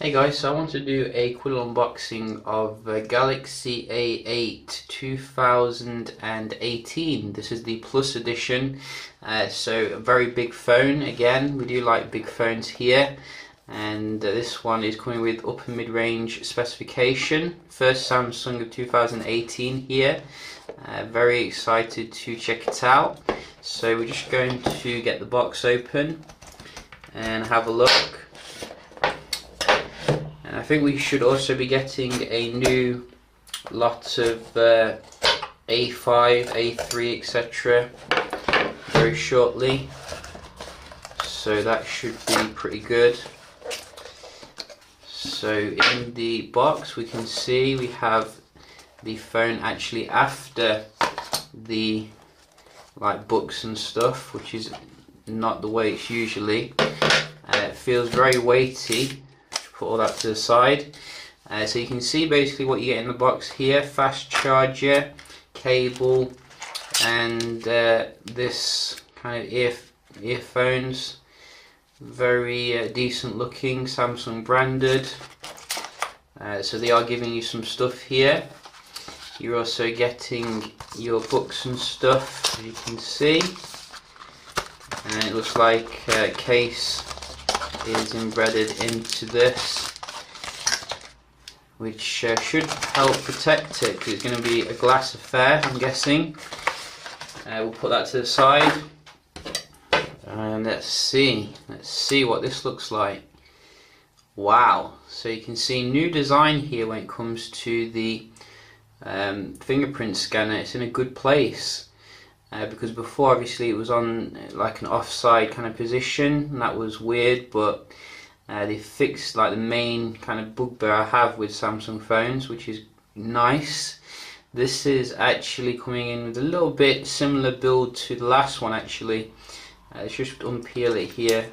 Hey guys, so I want to do a quick unboxing of Galaxy A8 2018. This is the Plus edition, so a very big phone. Again, we do like big phones here, and this one is coming with upper mid-range specification. First Samsung of 2018 here. Very excited to check it out. So we're just going to get the box open and have a look. And I think we should also be getting a new lot of A5, A3, etc. very shortly. So that should be pretty good. So in the box we can see we have the phone actually after the books and stuff, which is not the way it's usually. It feels very weighty. Put all that to the side. So you can see basically what you get in the box here: fast charger, cable, and this kind of earphones. Very decent looking, Samsung branded. So they are giving you some stuff here. You're also getting your books and stuff, as you can see. And it looks like a case is embedded into this, which should help protect it, because it's going to be a glass affair, I'm guessing. We'll put that to the side, and let's see what this looks like. Wow, so you can see new design here when it comes to the fingerprint scanner. It's in a good place. Because before obviously it was on like an offside kind of position, and that was weird, but they fixed like the main kind of bugbear I have with Samsung phones, which is nice. This is actually coming in with a little bit similar build to the last one actually. Let's just unpeel it here.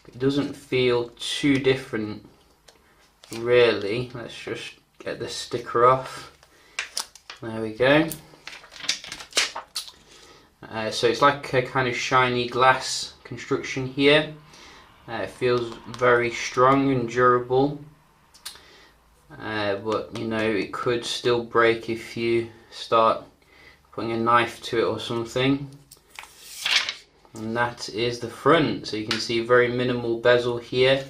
It doesn't feel too different really. Let's just get the sticker off. There we go. So it's like a kind of shiny glass construction here. It feels very strong and durable, but you know, it could still break if you start putting a knife to it or something. And that is the front. So you can see very minimal bezel here.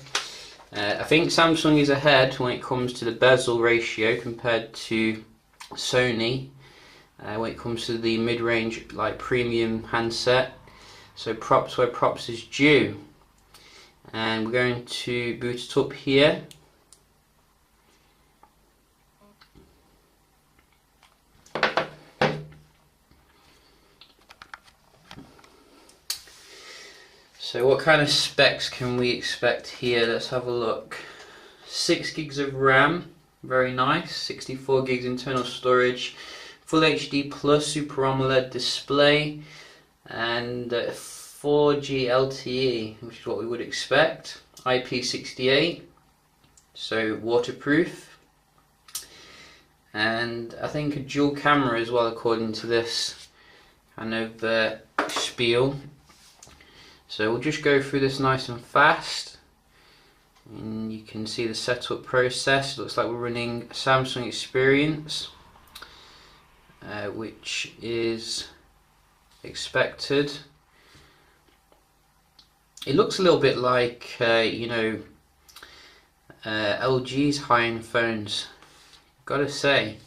I think Samsung is ahead when it comes to the bezel ratio compared to Sony. When it comes to the mid-range premium handset. So props where props is due. And we're going to boot it up here. So what kind of specs can we expect here? Let's have a look. 6 gigs of RAM, very nice. 64 gigs internal storage. Full HD Plus Super AMOLED display, and 4G LTE, which is what we would expect. IP68, so waterproof, and I think a dual camera as well, according to this kind of spiel. So we'll just go through this nice and fast, and you can see the setup process. It looks like we're running Samsung Experience. Which is expected. It looks a little bit like LG's high-end phones, gotta say,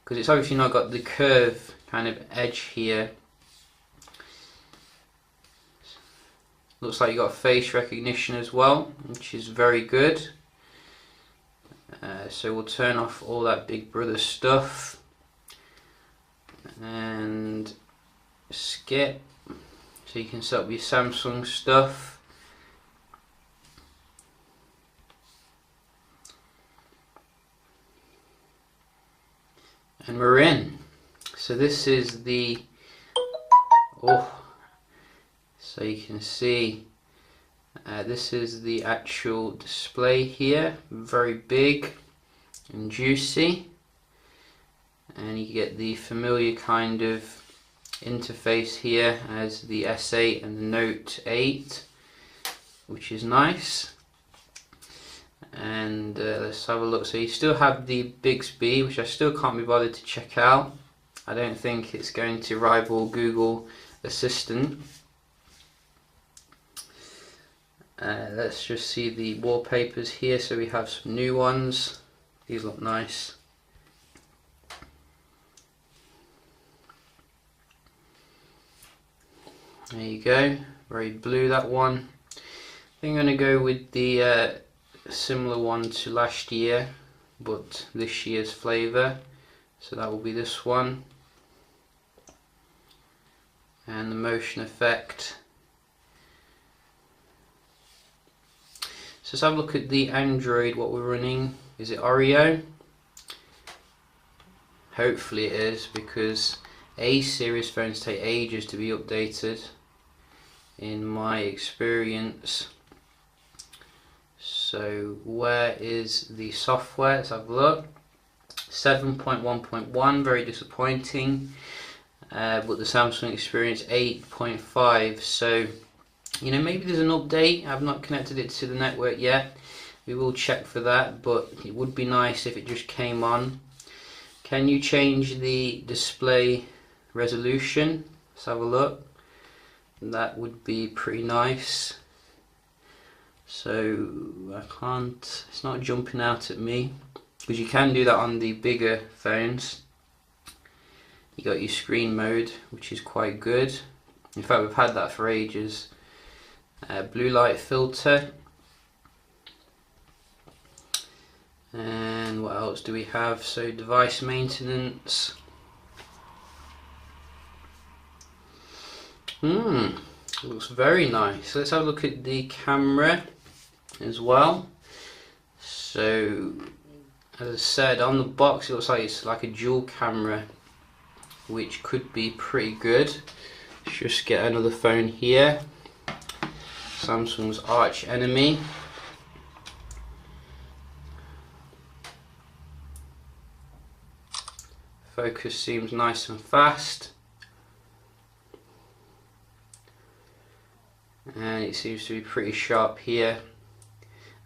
because it's obviously not got the curve kind of edge here. Looks like you got face recognition as well, which is very good. So we'll turn off all that Big Brother stuff and skip, so you can set up your Samsung stuff. And we're in. So this is the so you can see this is the actual display here, very big and juicy. And you get the familiar kind of interface here as the S8 and the Note 8, which is nice. And let's have a look. So you still have the Bixby, which I still can't be bothered to check out. I don't think it's going to rival Google Assistant. Let's just see the wallpapers here. So we have some new ones. These look nice. There you go, very blue that one. I think I'm going to go with the similar one to last year, but this year's flavour. So that will be this one. And the motion effect. So let's have a look at the Android, what we're running. Is it Oreo? Hopefully it is, because A series phones take ages to be updated in my experience. So where is the software? Let's have a look. 7.1.1, very disappointing. But the Samsung Experience 8.5. So, you know, maybe there's an update. I've not connected it to the network yet. We will check for that, but it would be nice if it just came on. Can you change the display resolution? Let's have a look. That would be pretty nice. So I can't, it's not jumping out at me, because you can do that on the bigger phones. You got your screen mode, which is quite good. In fact, we've had that for ages. Blue light filter. And what else do we have? So device maintenance. Looks very nice. Let's have a look at the camera as well. So as I said, on the box it looks like it's like a dual camera, which could be pretty good. Let's just get another phone here. Samsung's arch enemy. Focus seems nice and fast. And it seems to be pretty sharp here.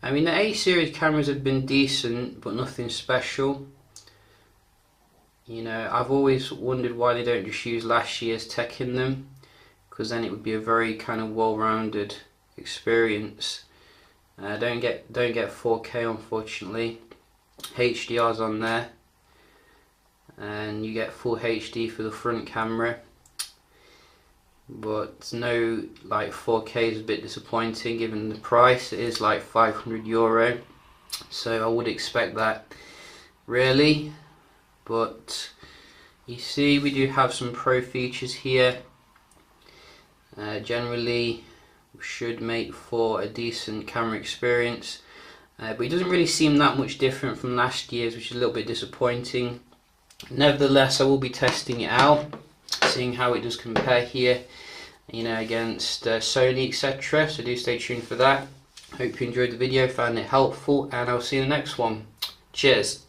I mean, the A series cameras have been decent, but nothing special. You know, I've always wondered why they don't just use last year's tech in them, because then it would be a very kind of well-rounded experience. Don't get 4K, unfortunately. HDR's on there, and you get full HD for the front camera. But no, like 4K is a bit disappointing given the price. It is like €500, so I would expect that really. But you see, we do have some pro features here. Generally should make for a decent camera experience, but it doesn't really seem that much different from last year's, which is a little bit disappointing. Nevertheless, I will be testing it out, seeing how it does compare here, you know, against Sony, etc. So do stay tuned for that. Hope you enjoyed the video, found it helpful, and I'll see you in the next one. Cheers.